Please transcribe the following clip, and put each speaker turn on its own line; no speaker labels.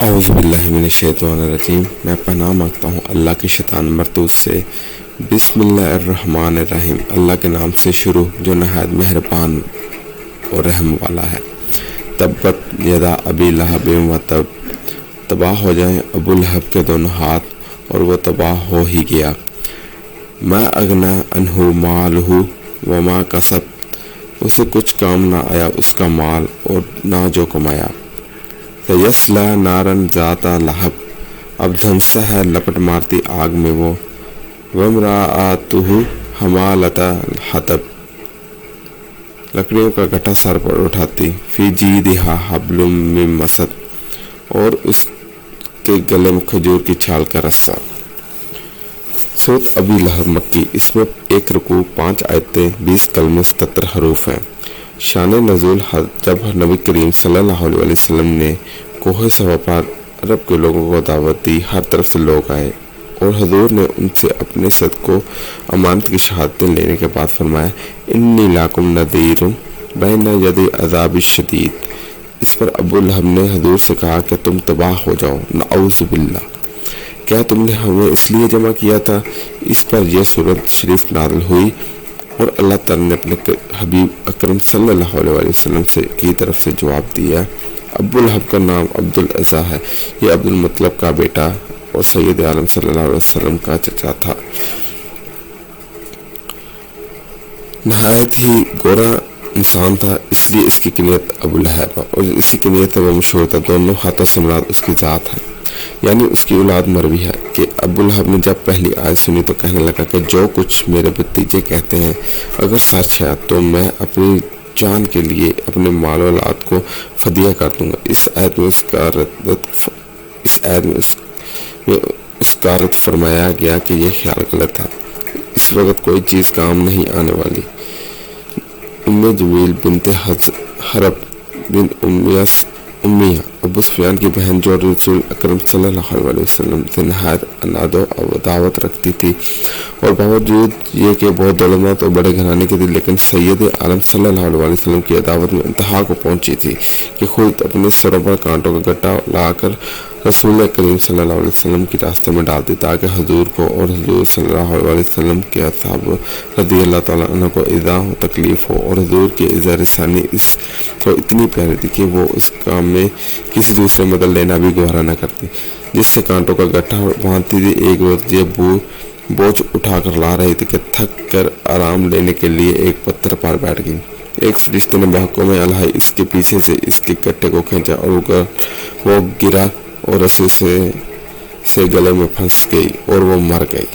اعوذ باللہ من الشیطان الرجیم۔ میں پناہ مانگتا ہوں اللہ کے شیطان مردود سے۔ بسم اللہ الرحمن الرحیم۔ اللہ کے نام سے شروع جو نہایت مہربان اور رحم والا ہے۔ تبت یدا ابی لہب و تب، تباہ ہو جائیں ابو لہب کے دونوں ہاتھ اور وہ تباہ ہو ہی گیا۔ ما اغنا عنہ مالہ وما کسب، اسے کچھ کام نہ آیا اس کا مال اور نہ جو کمایا۔ سیصلی نارا ذات لہب، اب دھنستا ہے لپٹ مارتی آگ میں وہ۔ وامرأتہ حمالۃ الحطب، لکڑیوں کا گٹھا سر پر اٹھاتی۔ فی جیدہا حبل من مسد، اور اس کے گلے میں کھجور کی چھال کا رسہ۔ سورۃ ابی لہب مکی، اس میں 1 رکوع 5 آیتیں 20 کلمے 77 حروف ہیں۔ شان نزول، جب نبی کریم صلی اللہ علیہ وسلم نے کوہ صفا پر عرب کے لوگوں کو دعوت دی، ہر طرف سے لوگ آئے اور حضور نے ان سے اپنے صدق و امانت کی شہادتیں لینے کے بعد فرمایا، انی لاکم نذیر بین یدی عذاب شدید۔ اس پر ابو لہب نے حضور سے کہا کہ تم تباہ ہو جاؤ، نعوذ باللہ، کیا تم نے ہمیں اس لیے جمع کیا تھا؟ اس پر یہ سورت شریف نازل ہوئی اور اللہ تعالیٰ نے اپنے حبیب اکرم صلی اللہ علیہ وسلم کی طرف سے جواب دیا۔ ابو لہب کا نام عبد العزیٰ ہے، یہ عبد المطلب کا بیٹا اور سید عالم صلی اللہ علیہ وسلم کا چچا تھا۔ نہایت ہی گورا انسان تھا، اس لیے اس کی کنیت ابو لہب اور اس کی کنیت وہ مشہور تھا۔ دونوں ہاتھوں سے مراد اس کی ذات ہے، یعنی اس کی اولاد مروی ہے کہ ابو لہب نے جب پہلی آیت سنی تو کہنے لگا کہ جو کچھ میرے بھتیجے کہتے ہیں اگر سچ ہے تو میں اپنی جان کے لیے اپنے مال و اولاد کو فدیہ کر دوں گا۔ اس آیت میں اس کا رد فرمایا گیا کہ یہ خیال غلط ہے، اس وقت کوئی چیز کام نہیں آنے والی۔ جمیل بنت حرب بن امیہ ابو سفیان کی بہن جو رسول اکرم صلی اللہ علیہ وسلم سے نہایت عناد و دعوت رکھتی تھی اور باوجود یہ کہ بہت دولتمند اور بڑے گھرانے کی تھی، لیکن سید عالم صلی اللہ علیہ وسلم کی عداوت میں انتہا کو پہنچی تھی کہ خود اپنے سروں پر کانٹوں کا گٹا لا کر رسول کریم صلی اللہ علیہ وسلم کی راستے میں ڈالتی تاکہ حضور کو اور حضور صلی اللہ علیہ وسلم کے اصحاب رضی اللہ تعالیٰ عنہ کو ایذا و تکلیف ہو، اور حضور کی اظہار ثانی اس کو اتنی پیاری تھی کہ وہ اس کام میں کسی دوسرے مدد لینا بھی گوارا نہ کرتی، جس سے کانٹوں کا گٹھا باندھتی تھی۔ ایک روز یہ بوجھ اٹھا کر لا رہی تھی کہ تھک کر آرام لینے کے لیے ایک پتھر پر بیٹھ گئی۔ ایک فرشتے نے بحکم الہی اس کے پیچھے سے اس کے گٹھے کو کھینچا اور وہ گرا اور رسی سے گلے میں پھنس گئی اور وہ مر گئی۔